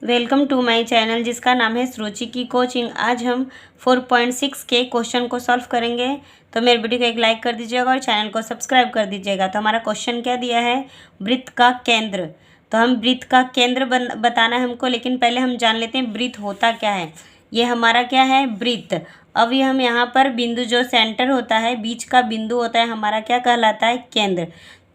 Welcome to my channel जिसका नाम है सुरुचि की कोचिंग। आज हम 4.6 के क्वेश्चन को सॉल्व करेंगे। तो मेरे वीडियो को एक लाइक कर दीजिएगा और चैनल को सब्सक्राइब कर दीजिएगा। तो हमारा क्वेश्चन क्या दिया है, वृत्त का केंद्र। तो हम वृत्त का केंद्र बताना है हमको, लेकिन पहले हम जान लेते हैं वृत्त होता क्या है। ये हमारा क्या है, वृत्त। अब ये हम यहाँ पर बिंदु जो सेंटर होता है, बीच का बिंदु होता है, हमारा क्या कहलाता है, केंद्र।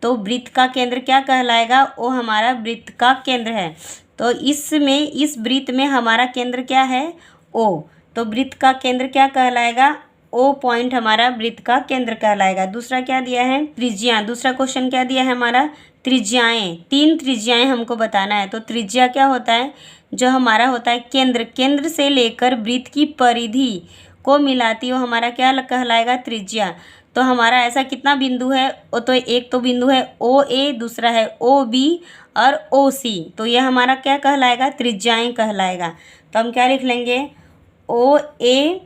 तो वृत्त का केंद्र क्या कहलाएगा, वो हमारा वृत्त का केंद्र है। तो इसमें इस वृत्त में हमारा केंद्र क्या है, ओ। तो वृत्त का केंद्र क्या कहलाएगा, ओ पॉइंट हमारा वृत्त का केंद्र कहलाएगा। दूसरा क्या दिया है, त्रिज्या। दूसरा क्वेश्चन क्या दिया है हमारा, त्रिज्याएं। 3 त्रिज्याएं हमको बताना है। तो त्रिज्या क्या होता है, जो हमारा होता है केंद्र, केंद्र से लेकर वृत्त की परिधि को मिलाती हो हमारा क्या कहलाएगा, त्रिज्या। तो हमारा ऐसा कितना बिंदु है, वो तो एक तो बिंदु है ओ ए, दूसरा है ओ बी और ओ सी। तो यह हमारा क्या कहलाएगा, त्रिज्याएं कहलाएगा। तो हम क्या लिख लेंगे, ओ ए,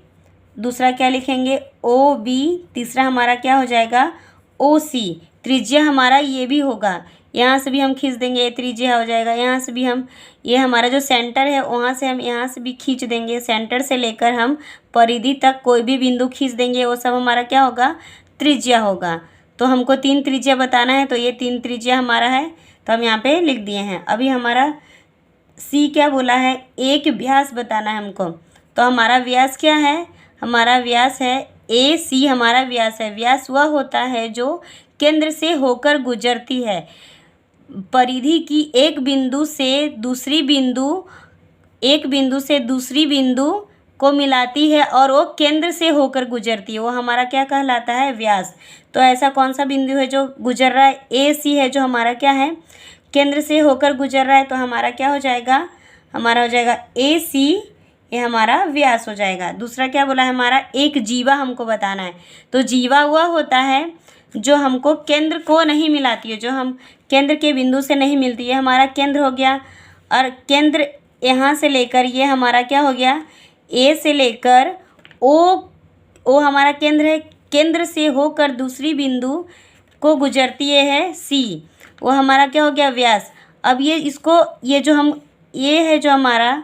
दूसरा क्या लिखेंगे, ओ बी, तीसरा हमारा क्या हो जाएगा, ओ सी। त्रिज्या हमारा ये भी होगा, यहाँ से भी हम खींच देंगे, ये त्रिज्या हो जाएगा। यहाँ से भी हम, ये हमारा जो सेंटर है वहाँ से हम यहाँ से भी खींच देंगे। सेंटर से लेकर हम परिधि तक कोई भी बिंदु खींच देंगे, वो सब हमारा क्या होगा, त्रिज्या होगा। तो हमको 3 त्रिज्या बताना है, तो ये 3 त्रिज्या हमारा है। तो हम यहाँ पे लिख दिए हैं। अभी हमारा सी क्या बोला है, एक व्यास बताना है हमको। तो हमारा व्यास क्या है, हमारा व्यास है ए सी, हमारा व्यास है। व्यास वह होता है जो केंद्र से होकर गुजरती है, परिधि की एक बिंदु से दूसरी बिंदु को मिलाती है और वो केंद्र से होकर गुजरती है, वो हमारा क्या कहलाता है, व्यास। तो ऐसा कौन सा बिंदु है जो गुजर रहा है, ए सी है, जो हमारा क्या है, केंद्र से होकर गुजर रहा है। तो हमारा क्या हो जाएगा, हमारा हो जाएगा ए सी, ये हमारा व्यास हो जाएगा। दूसरा क्या बोला है हमारा, एक जीवा हमको बताना है। तो जीवा वह होता है जो हमको केंद्र को नहीं मिलाती है, जो हम केंद्र के बिंदु से नहीं मिलती है, हमारा केंद्र हो गया। और केंद्र यहाँ से लेकर ये हमारा क्या हो गया, ए से लेकर ओ हमारा केंद्र है। केंद्र से होकर दूसरी बिंदु को गुजरती है सी, वो हमारा क्या हो गया, व्यास। अब ये इसको, ये जो हम, ये है जो हमारा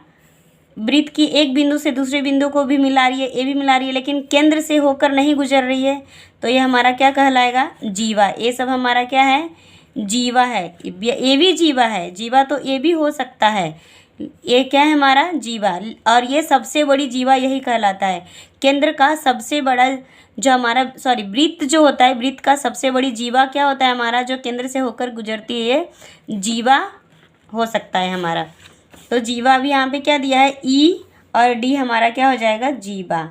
वृत्त की एक बिंदु से दूसरे बिंदु को भी मिला रही है, ए भी मिला रही है, लेकिन केंद्र से होकर नहीं गुजर रही है। तो ये हमारा क्या कहलाएगा, जीवा। ये सब हमारा क्या है, जीवा है। ये भी जीवा है, जीवा तो ये भी हो सकता है। ये क्या है हमारा, जीवा। और ये सबसे बड़ी जीवा यही कहलाता है। केंद्र का सबसे बड़ा जो हमारा, वृत्त जो होता है, वृत्त का सबसे बड़ी जीवा क्या होता है हमारा, जो केंद्र से होकर गुजरती है, ये जीवा हो सकता है हमारा। तो जीवा भी यहाँ पे क्या दिया है, ई और डी हमारा क्या हो जाएगा, जीवा।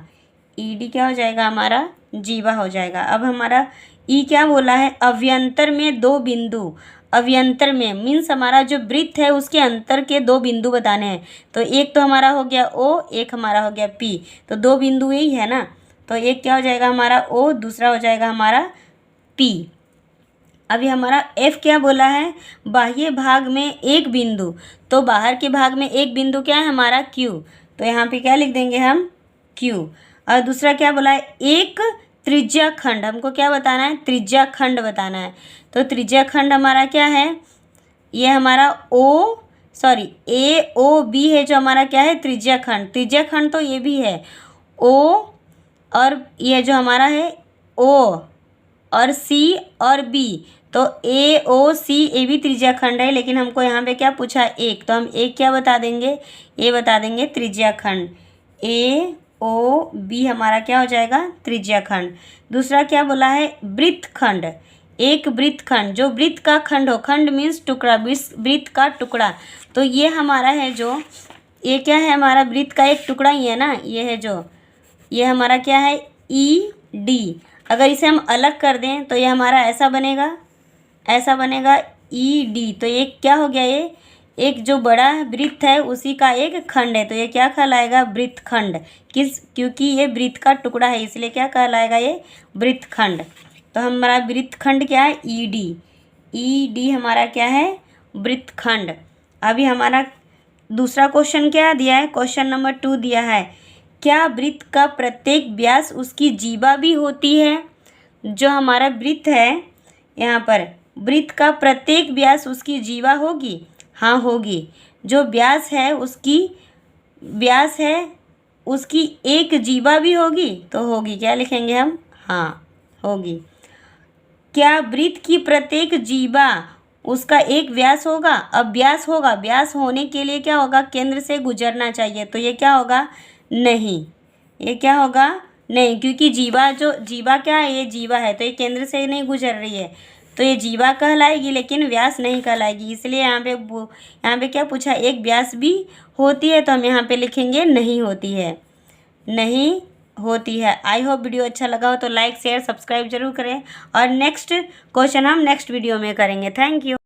ई डी क्या हो जाएगा हमारा, जीवा हो जाएगा। अब हमारा ई क्या बोला है, अव्यंतर में 2 बिंदु। अव्यंतर में मीन्स हमारा जो वृत्त है उसके अंतर के 2 बिंदु बताने हैं। तो एक तो हमारा हो गया ओ, एक हमारा हो गया पी। तो 2 बिंदु यही है ना। तो एक क्या हो जाएगा हमारा ओ, दूसरा हो जाएगा हमारा पी। अभी हमारा एफ क्या बोला है, बाह्य भाग में एक बिंदु। तो बाहर के भाग में एक बिंदु क्या है हमारा, क्यू। तो यहाँ पे क्या लिख देंगे हम, क्यू। और दूसरा क्या बोला है, एक त्रिज्या खंड। हमको क्या बताना है, त्रिज्या खंड बताना है। तो त्रिज्या खंड हमारा क्या है, ये हमारा ए ओ बी है, जो हमारा क्या है, त्रिज्या खंड। त्रिज्या खंड तो ये भी है ओ, और ये जो हमारा है ओ और सी और बी। तो ए ओ सी, ए भी त्रिज्या खंड है, लेकिन हमको यहाँ पे क्या पूछा, एक। तो हम एक क्या बता देंगे, ये बता देंगे त्रिज्या खंड। ए ओ बी हमारा क्या हो जाएगा, त्रिज्या खंड। दूसरा क्या बोला है, वृत्त खंड। एक वृत्त खंड, जो वृत्त का खंड हो, खंड मीन्स टुकड़ा, वृत्त का टुकड़ा। तो ये हमारा है जो, ये क्या है हमारा, वृत्त का एक टुकड़ा ही है ना, ये है जो, ये हमारा क्या है, ई डी। अगर इसे हम अलग कर दें तो ये हमारा ऐसा बनेगा, ऐसा बनेगा ई डी। तो ये क्या हो गया, ये एक जो बड़ा वृत्त है उसी का एक खंड है। तो ये क्या कहलाएगा, वृत्त खंड। क्योंकि ये वृत्त का टुकड़ा है, इसलिए क्या कहलाएगा, ये वृत्त खंड। तो हमारा वृत्त खंड क्या है, ई डी। ई डी हमारा क्या है, वृत्त खंड। अभी हमारा दूसरा क्वेश्चन क्या दिया है, क्वेश्चन नंबर 2 दिया है, क्या वृत्त का प्रत्येक व्यास उसकी जीवा भी होती है। जो हमारा वृत्त है, यहाँ पर वृत्त का प्रत्येक व्यास उसकी जीवा होगी, हाँ होगी। जो व्यास है उसकी एक जीवा भी होगी, तो होगी, क्या लिखेंगे हम, हाँ होगी। क्या वृत्त की प्रत्येक जीवा उसका एक व्यास होगा? अब व्यास होगा, व्यास होने के लिए क्या होगा, केंद्र से गुजरना चाहिए, तो ये क्या होगा, नहीं, ये क्या होगा, नहीं, क्योंकि जीवा क्या है, ये जीवा है, तो ये केंद्र से नहीं गुजर रही है, तो ये जीवा कहलाएगी लेकिन व्यास नहीं कहलाएगी। इसलिए यहाँ पे क्या पूछा, एक व्यास भी होती है, तो हम यहाँ पे लिखेंगे नहीं होती है, नहीं होती है। आई होप वीडियो अच्छा लगा हो तो लाइक शेयर सब्सक्राइब जरूर करें, और नेक्स्ट क्वेश्चन हम नेक्स्ट वीडियो में करेंगे। Thank you.